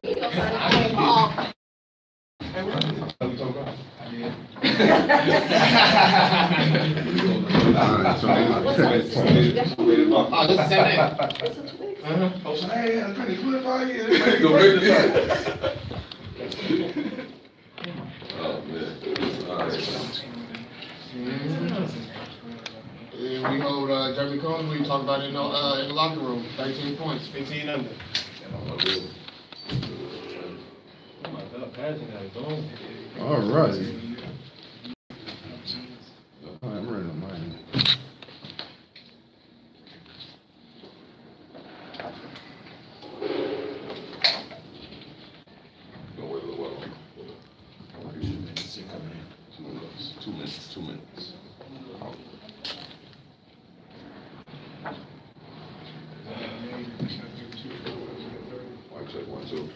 And we hold Jeremy Combs, we talked about it in the locker room, 13 points, 15 under. All right. I'm ready to mine. Two minutes. Check 1, 2.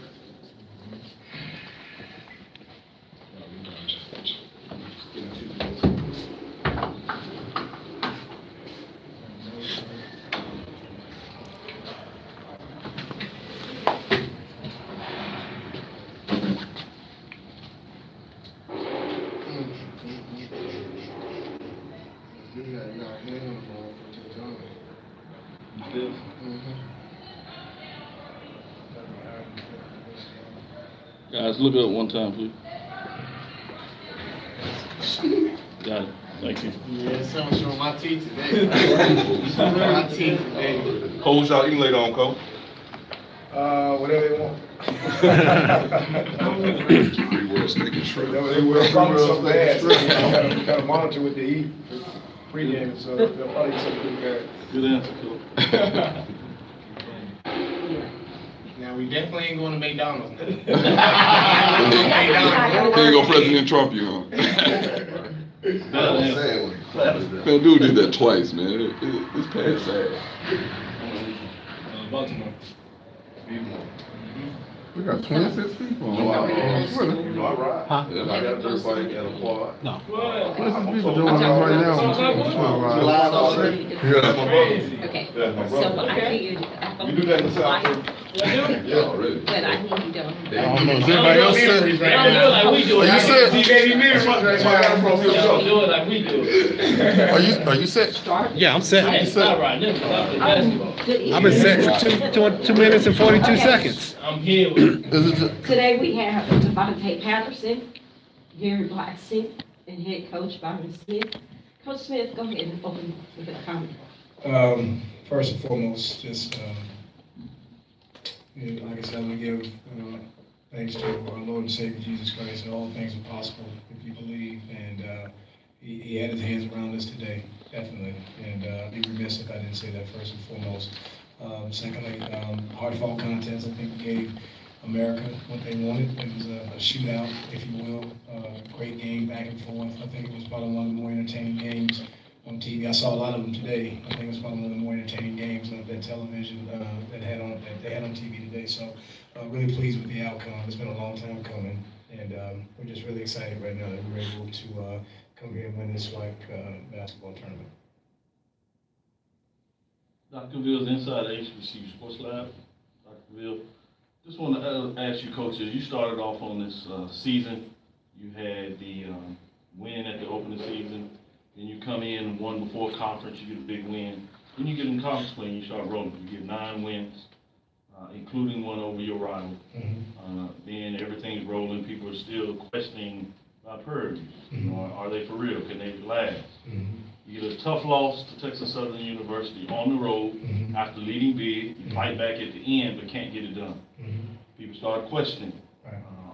Guys, look up one time, please. Got it. Thank you. Yeah, someone's showing my teeth today. My teeth today. Coach, y'all eating later on, Coach? Whatever they want. Free world steak and shrimp. They will promise something bad. Kind of monitor what they eat pre-game, so they'll probably eat something good. Good answer, Coach. Now, we definitely ain't going to McDonald's. Here you go, President Trump, you know. Man, dude did that twice, man. It's past sad. Baltimore. We got 26 people. Wow. Huh? Yeah, I got everybody at a quad. No. What's the people doing right now? Live already? Yeah. Okay, so I figured. You do that in the South. Yeah, already. But I think you don't. I don't know. Is anybody else said? They don't do it like we do it. You said? Don't do it like we do it. Are you set? Yeah, I'm set. I ain't stop right now because I play basketball. I've been set for 2 minutes and 42 seconds. I'm here with Today we have Devontae Patterson, Gary Blackson, and head coach Byron Smith. Coach Smith, go ahead and open with a comment. First and foremost, just like I said, I'm gonna give thanks to our Lord and Savior Jesus Christ, and all things are possible if you believe. And he had his hands around us today, definitely. And I'd be remiss if I didn't say that first and foremost. Secondly, hard-fought contest. I think we gave America what they wanted. It was a shootout, if you will. Great game, back and forth. I think it was probably one of the more entertaining games on TV. I saw a lot of them today. I think it was probably one of the more entertaining games that television that they had on TV today. So really pleased with the outcome. It's been a long time coming, and we're just really excited right now that we're able to come here and win this SWAC basketball tournament. Dr. Ville's inside HBCU Sports Lab. Dr. Ville, just want to ask you, coaches, you started off on this season. You had the win at the opening season. Then you come in and won before conference, you get a big win. Then you get in conference play and you start rolling. You get 9 wins, including one over your rival. Then everything's rolling. People are still questioning about Prairie. Are they for real? Can they last? You get a tough loss to Texas Southern University on the road after leading big. You fight back at the end, but can't get it done. People start questioning.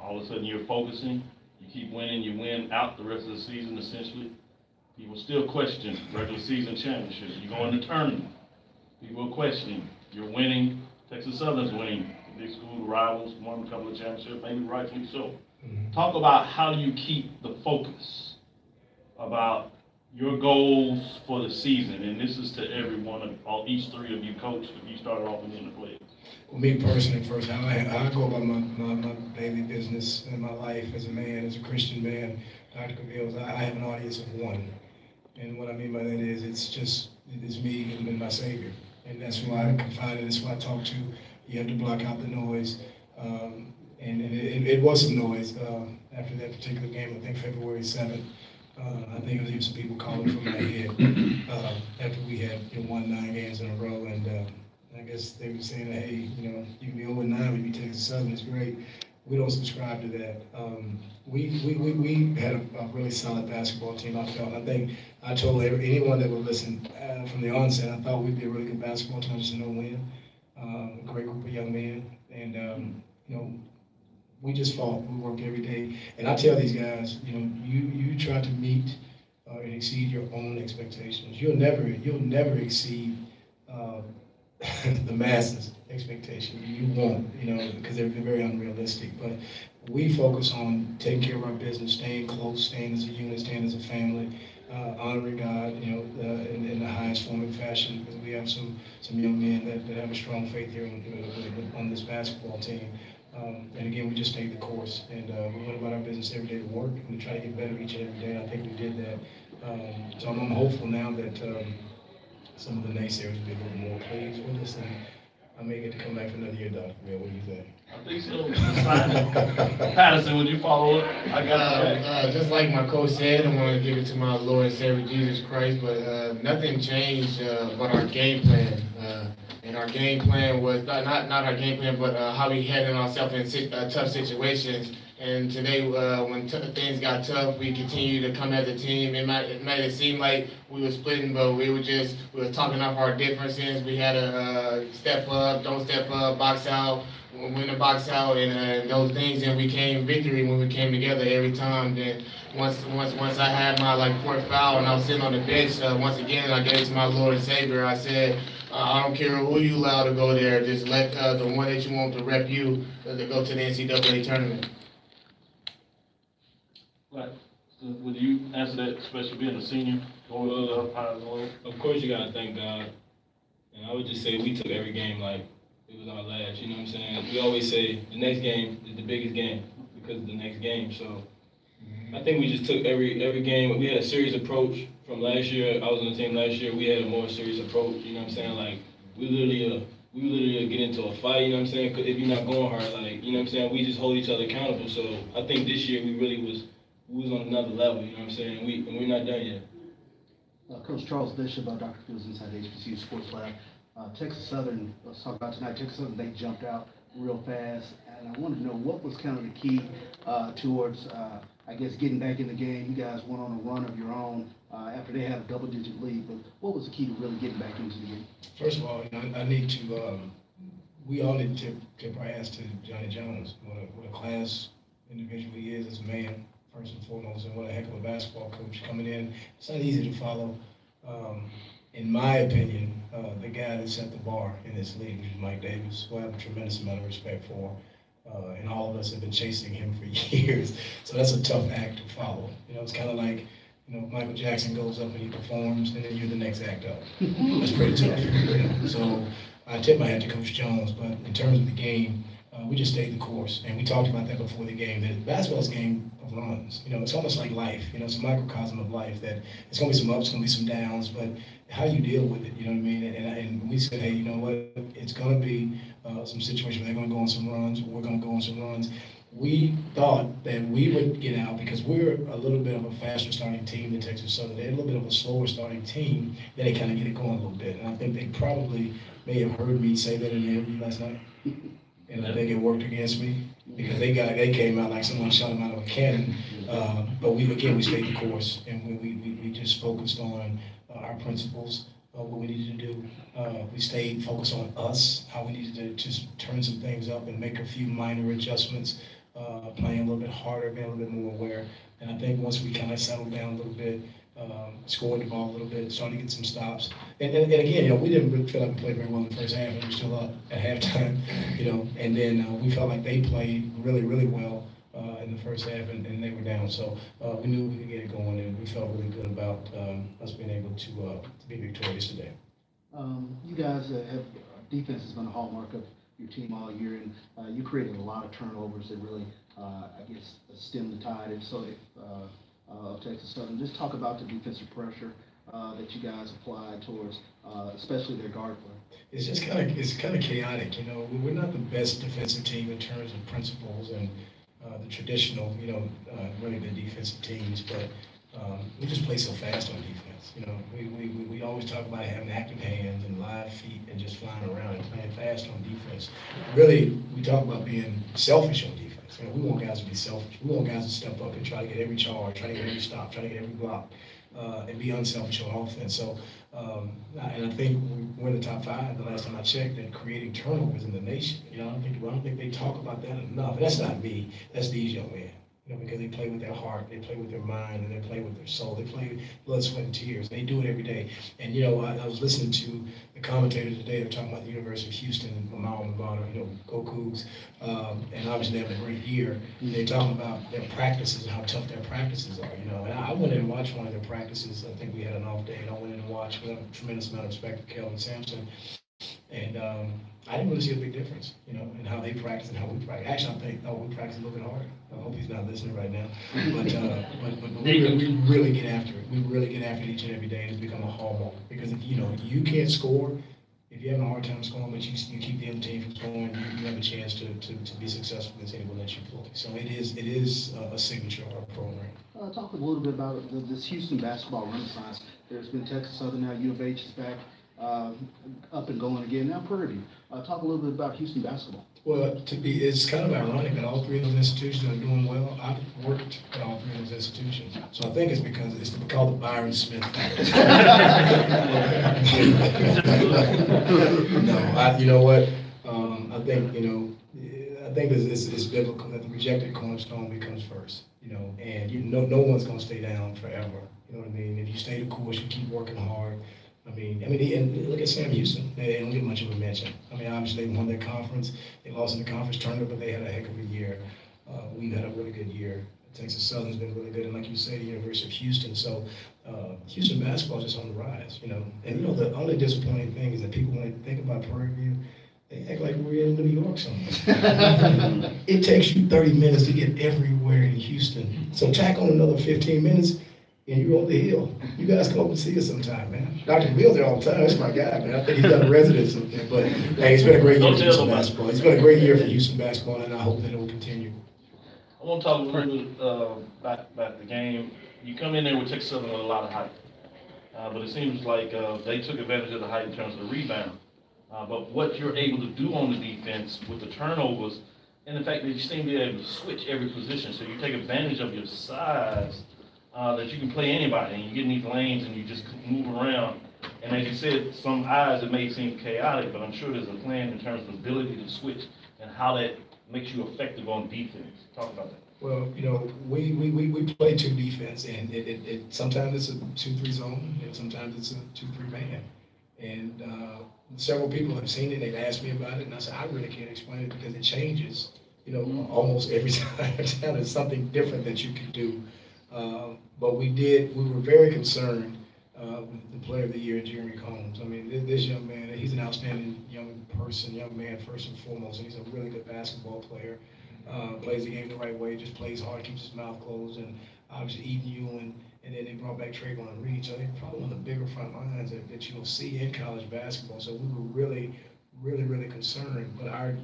All of a sudden, you're focusing. You keep winning. You win out the rest of the season, essentially. People still question regular season championship. You go in the tournament. People are questioning. You're winning. Texas Southern's winning. The big school rivals won a couple of championships, maybe rightfully so. Talk about how you keep the focus about your goals for the season, and this is to every one of each 3 of you, coach. If you started off in the players. Well, me personally, first, I go about my daily business and my life as a man, as a Christian man. Dr. Cavilles, I have an audience of 1, and what I mean by that is it's me and my Savior, and that's who I confide in. That's who I talk to. You have to block out the noise. and it was some noise after that particular game. I think February 7th. I think there was some people calling from my head after we had won 9 games in a row, and I guess they were saying, hey, you can be 0-9 when you take the Southern. It's great. We don't subscribe to that. We had a really solid basketball team, I felt. I think I told anyone that would listen from the onset, I thought we'd be a really good basketball team, just no win. A great group of young men, and we just fought. We worked every day, and I tell these guys, you try to meet and exceed your own expectations. You'll never exceed the masses' expectation. You won't, because they're very unrealistic. But we focus on taking care of our business, staying close, staying as a unit, staying as a family, honoring God, in the highest form and fashion. Because we have some young men that have a strong faith here on this basketball team. And again, we just stayed the course, and we went about our business every day to work and to try to get better each and every day. And I think we did that. So I'm hopeful now that some of the naysayers will be a little more pleased with us, and I may get to come back for another year, Dr. Bill. What do you think? I think so. Patterson, would you follow up? I got just like my coach said, I want to give it to my Lord and Savior Jesus Christ, but nothing changed but our game plan. And our game plan was not our game plan, but how we handled ourselves in tough situations. And today, when things got tough, we continued to come as a team. It might have seemed like we were splitting, but we were talking off our differences. We had to step up, don't step up, box out, win the box out, and those things. And we came victory when we came together every time. Then once I had my fourth foul and I was sitting on the bench, once again I gave it to my Lord and Savior. I said, I don't care who you allow to go there. Just let the one that you want to rep you to go to the NCAA tournament. Right. So would you answer that, especially being a senior? Of course, you gotta thank God. And I would just say we took every game like it was our last. You know what I'm saying? We always say the next game is the biggest game because of the next game. So I think we just took every game. We had a serious approach from last year. I was on the team last year. We had a more serious approach. You know what I'm saying? Like we literally get into a fight. You know what I'm saying? 'Cause if you're not going hard, you know what I'm saying? We just hold each other accountable. So I think this year we was on another level. You know what I'm saying? And we're not done yet. Coach Charles Bishop, Dr. Fields inside HBCU Sports Lab. Texas Southern, let's talk about tonight. Texas Southern, they jumped out real fast, and I wanted to know what was kind of the key towards, I guess, getting back in the game. You guys went on a run of your own after they had a double-digit lead, but what was the key to really getting back into the game? First of all, I need to, we all need to tip our hats to Johnny Jones. What a class individual he is as a man, first and foremost, and what a heck of a basketball coach coming in. It's not easy to follow. In my opinion, the guy that set the bar in this league, which is Mike Davis, who I have a tremendous amount of respect for, and all of us have been chasing him for years. So that's a tough act to follow. It's kind of like, Michael Jackson goes up and he performs, and then you're the next act up. That's pretty tough. So I tip my hat to Coach Jones, but in terms of the game, we just stayed the course, and we talked about that before the game. That basketball's a game of runs. It's almost like life. It's a microcosm of life. That it's going to be some ups, going to be some downs, but how you deal with it. You know what I mean? And we said, hey, you know what? It's going to be some situation where they're going to go on some runs. We're going to go on some runs. We thought that we would get out because we're a little bit of a faster starting team than Texas Southern. They're a little bit of a slower starting team. Then they kind of get it going a little bit. And I think they probably may have heard me say that in the interview last night. And I think it worked against me because they came out like someone shot them out of a cannon. But we stayed the course, and we just focused on our principles, what we needed to do. We stayed focused on us, how we needed to just turn some things up and make a few minor adjustments, playing a little bit harder, being a little bit more aware. And I think once we kind of settled down a little bit, scored the ball a little bit, started to get some stops. And again, we didn't really feel like we played very well in the first half, and we were still up at halftime, and then we felt like they played really, really well in the first half, and they were down. So we knew we could get it going, and we felt really good about us being able to be victorious today. You guys have defense has been a hallmark of your team all year, and you created a lot of turnovers that really, I guess, stemmed the tide. And so of Texas Southern, just talk about the defensive pressure that you guys apply towards, especially their guard play? It's just kind of chaotic, you know. We're not the best defensive team in terms of principles and the traditional, really good defensive teams, but we just play so fast on defense. You know, we always talk about having active hands and live feet and just flying around and playing fast on defense. Really, we talk about being selfish on defense. You know, we want guys to be selfish. We want guys to step up and try to get every charge, try to get every stop, try to get every block, and be unselfish on offense. So, and I think we're in the top 5 the last time I checked in creating turnovers in the nation. You know, I don't think they talk about that enough. And that's not me. That's these young men. You know, because they play with their heart, they play with their mind, and they play with their soul. They play blood, sweat, and tears. They do it every day. And, you know, I was listening to the commentators today. They're talking about the University of Houston and Mama Mabana, go Cougs. And obviously they have a great year. They're talking about their practices and how tough their practices are, you know. And I went in and watched one of their practices. I think we had an off day, and I went in and watched with a tremendous amount of respect for Kelvin Sampson. And I didn't really see a big difference, you know, in how they practice and how we practice. Actually, we practice a little bit harder. I hope he's not listening right now. But we really get after it. We really get after it each and every day, and it's become a hallmark. Because if you can't score, if you're having a hard time scoring, but you keep the other team from scoring, you have a chance to be successful against anyone that you play. So it is a signature of our program. Talk a little bit about this Houston basketball renaissance. There's been Texas Southern, now U of H is back. Up and going again. Now, Prairie, talk a little bit about Houston basketball. Well, it's kind of ironic that all 3 of those institutions are doing well. I've worked at all 3 of those institutions, so I think it's because it's called the Byron Smith factor. No, you know what? I think it's biblical that the rejected cornerstone becomes first. You know, and no one's going to stay down forever. You know what I mean? If you stay the course, you keep working hard. And look at Sam Houston. They don't get much of a mention. Obviously they won their conference. They lost in the conference tournament, but they had a heck of a year. We've had a really good year. Texas Southern's been really good, and like you say, the University of Houston. So Houston basketball is just on the rise, you know. And the only disappointing thing is that people, when they think about Prairie View, they act like we're in New York somewhere. It takes you 30 minutes to get everywhere in Houston. So tack on another 15 minutes. And you're on the hill. You guys come up and see us sometime, man. Dr. Bill's there all the time. That's my guy, man. I think he's got a residence up there. But hey, it's been a great year for Houston basketball. It's been a great year for Houston basketball, and I hope that it will continue. I want to talk a little bit about the game. You come in there with Texas Southern with a lot of hype, but it seems like they took advantage of the hype in terms of the rebound. But what you're able to do on the defense with the turnovers, and the fact that you seem to be able to switch every position, so you take advantage of your size. That you can play anybody, and you get in these lanes and you just move around. And as you said, some eyes it may seem chaotic, but I'm sure there's a plan in terms of the ability to switch and how that makes you effective on defense. Talk about that. Well, you know, we play 2 defense, and it sometimes it's a 2-3 zone, and sometimes it's a 2-3 man. And several people have seen it. They've asked me about it, and I said I really can't explain it because it changes. You know, almost every time. There's something different that you can do. But we were very concerned with the player of the year, Jeremy Combs. This young man, he's an outstanding young man first and foremost, and he's a really good basketball player. Plays the game the right way, just plays hard, keeps his mouth closed, and obviously Eden Ewing, and then they brought back Trayvon Reed. So they're probably one of the bigger front lines that you'll see in college basketball. So we were really concerned, but our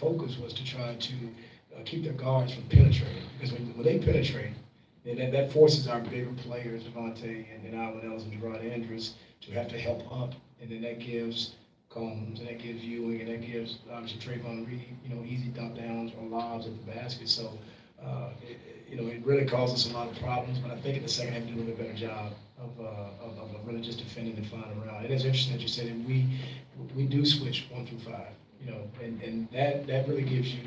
focus was to try to keep their guards from penetrating, because when they penetrate, and that forces our bigger players, Devontae and Alvin Ellis and Gerard Andrews, to have to help up. And then that gives Combs, and that gives Ewing, and that gives, obviously, Trayvon Reed, easy dump downs or lobs at the basket. So, it really caused us a lot of problems. But I think in the second half, we did a little bit better job of really just defending and flying around. And it's interesting that you said that we do switch 1 through 5, and that really gives you,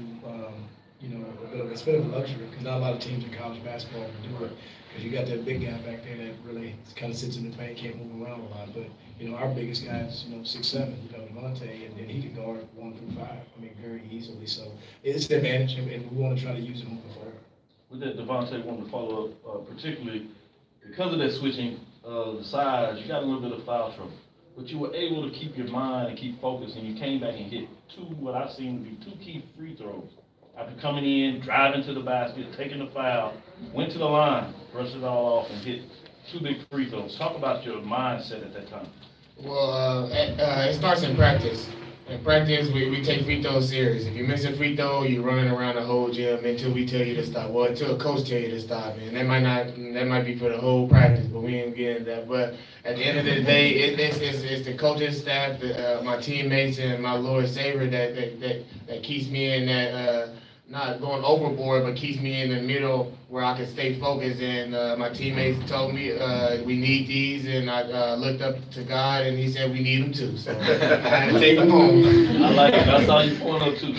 it's a bit of a luxury because not a lot of teams in college basketball can do it because you got that big guy back there that really kind of sits in the paint, can't move around a lot. But, our biggest guy is, 6'7", Devontae, and he can guard 1 through 5, very easily. So it's an advantage, and we want to try to use it moving forward. With that, Devontae, wanted to follow up, particularly because of that switching the size, you got a little bit of foul trouble. But you were able to keep your mind and keep focused, and you came back and hit 2, what I seen to be 2 key free throws. After coming in, driving to the basket, taking the foul, went to the line, brushed it all off, and hit 2 big free throws. Talk about your mindset at that time. Well, it starts in practice. In practice, we take free throws serious. If you miss a free throw, you're running around the whole gym until we tell you to stop. Well, until a coach tell you to stop, and that might be for the whole practice, but we ain't getting that. But at the end of the day, it's the coaching staff, my teammates, and my Lord Savior that keeps me in that. Not going overboard, but keeps me in the middle where I can stay focused. And my teammates told me we need these, and I looked up to God, and He said we need them too. So I had to take them home. I like it. I saw you point up too.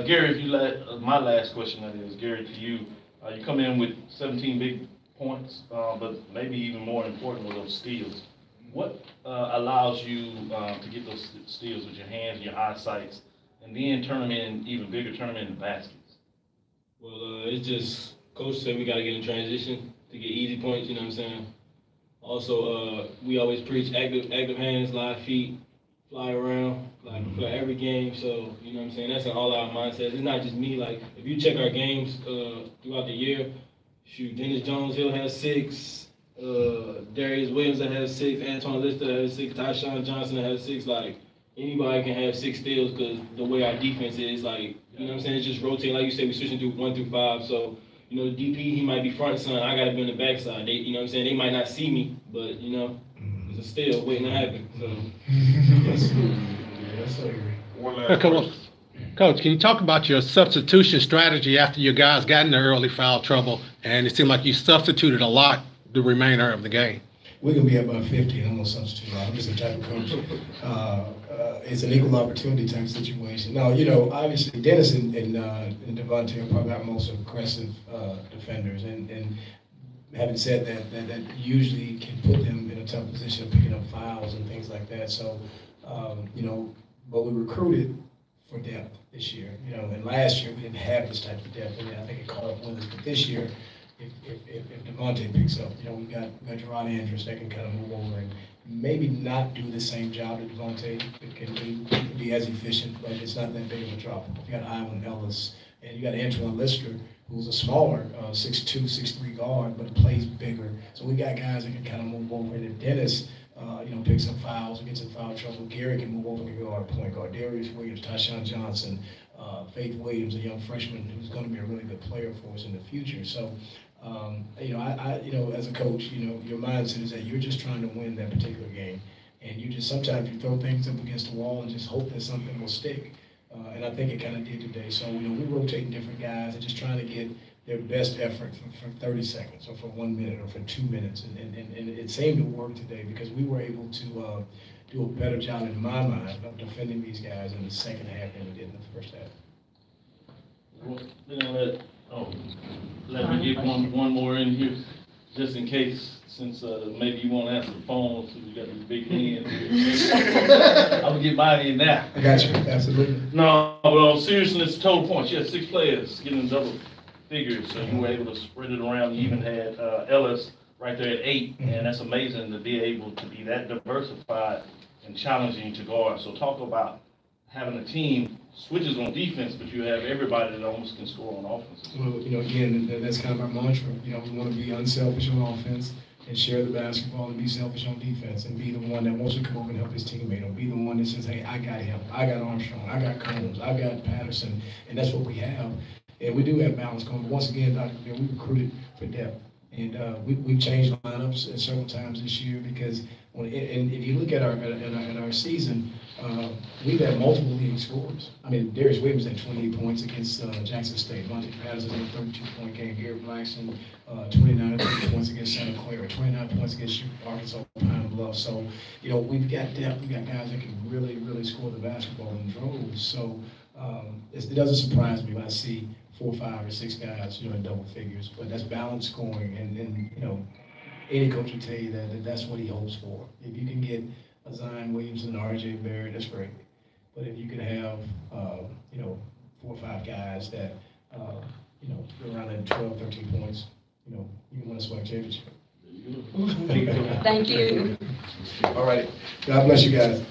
Gary, if you my last question that is, Gary, to you. You come in with 17 big points, but maybe even more important with those steals. What allows you to get those steals with your hands, your eyesight, and then turn them in even bigger, turn them into baskets? Well, it's just, Coach said we got to get in transition to get easy points, you know what I'm saying? Also, we always preach active hands, live feet, fly around, like for every game. So, you know what I'm saying? That's in all our mindsets. It's not just me. Like, if you check our games throughout the year, shoot, Dennis Jones, he'll have 6. Darius Williams that has 6. Antoine Lister that has 6. Tyshawn Johnson that has 6. Like, anybody can have 6 steals because the way our defense is, like, you know what I'm saying? It's just rotating. Like you said, we're switching through 1 through 5. So, you know, the DP, he might be front son. I got to be on the backside. They, you know what I'm saying? They might not see me, but, you know, it's a steal waiting to happen. So. Yes, I agree. One last question. Coach, can you talk about your substitution strategy after your guys got in the early foul trouble, and it seemed like you substituted a lot the remainder of the game? We're going to be at about 50, and I'm going to substitute. I'm just the type of coach. It's an equal opportunity type situation. Now, you know, obviously, Dennis and Devontae are probably our most aggressive defenders. And having said that usually can put them in a tough position of picking up fouls and things like that. So, you know, but we recruited for depth this year. You know, and last year we didn't have this type of depth, and I think it caught up with us. But this year, if Devontae picks up, you know, we got Gerard Andrews that can kind of move over and maybe not do the same job that Devontae can do, be as efficient, but it's not that big of a drop. You got Ivan Ellis, and you got Antoine Lister, who's a smaller 6'2", 6'3" guard, but plays bigger. So we got guys that can kind of move over. And if Dennis, you know, picks up fouls or gets in foul trouble, Gary can move over and guard point guard. Darius Williams, Tyshawn Johnson, Faith Williams, a young freshman who's going to be a really good player for us in the future. So, you know, you know, as a coach, you know, your mindset is that you're just trying to win that particular game, and you just sometimes you throw things up against the wall and just hope that something will stick. And I think it kind of did today. So, you know, we're rotating different guys and just trying to get their best effort for 30 seconds or for 1 minute or for 2 minutes, and it seemed to work today because we were able to do a better job, in my mind, of defending these guys in the second half than we did in the first half. Well, you know, let me get one more in here, just in case, since maybe you won't answer the phone, so you got these big hands. I'm gonna get mine in now. I got you, absolutely. No, but seriousness, total points. You had 6 players getting double figures, so you were able to spread it around. You even had Ellis right there at 8, and that's amazing to be able to be that diversified and challenging to guard. So talk about having a team switches on defense, but you have everybody that almost can score on offense. Well, you know, again, that's kind of our mantra. You know, we want to be unselfish on offense and share the basketball and be selfish on defense and be the one that wants to come over and help his teammate or be the one that says, hey, I got him, I got Armstrong, I got Combs, I got Patterson, and that's what we have. And we do have balance going. But once again, Dr. Bill, we recruited for depth. And we've changed lineups several times this year because and if you look at our season, we've had multiple leading scorers. I mean, Darius Williams had 28 points against Jackson State. Monte Patterson had a 32-point game. Gary Blackson, 29 points against Santa Clara. 29 points against Arkansas Pine Bluff. So, you know, we've got depth. We've got guys that can really, really score the basketball in droves. So it doesn't surprise me when I see 4, 5, or 6 guys, you know, in double figures. But that's balanced scoring, and you know, any coach will tell you that that's what he hopes for. If you can get a Zion Williamson, R.J. Barrett, that's great. But if you could have, you know, 4 or 5 guys that, you know, around at 12, 13 points, you know, you can win a SWAC championship. Thank you. All right. God bless you guys.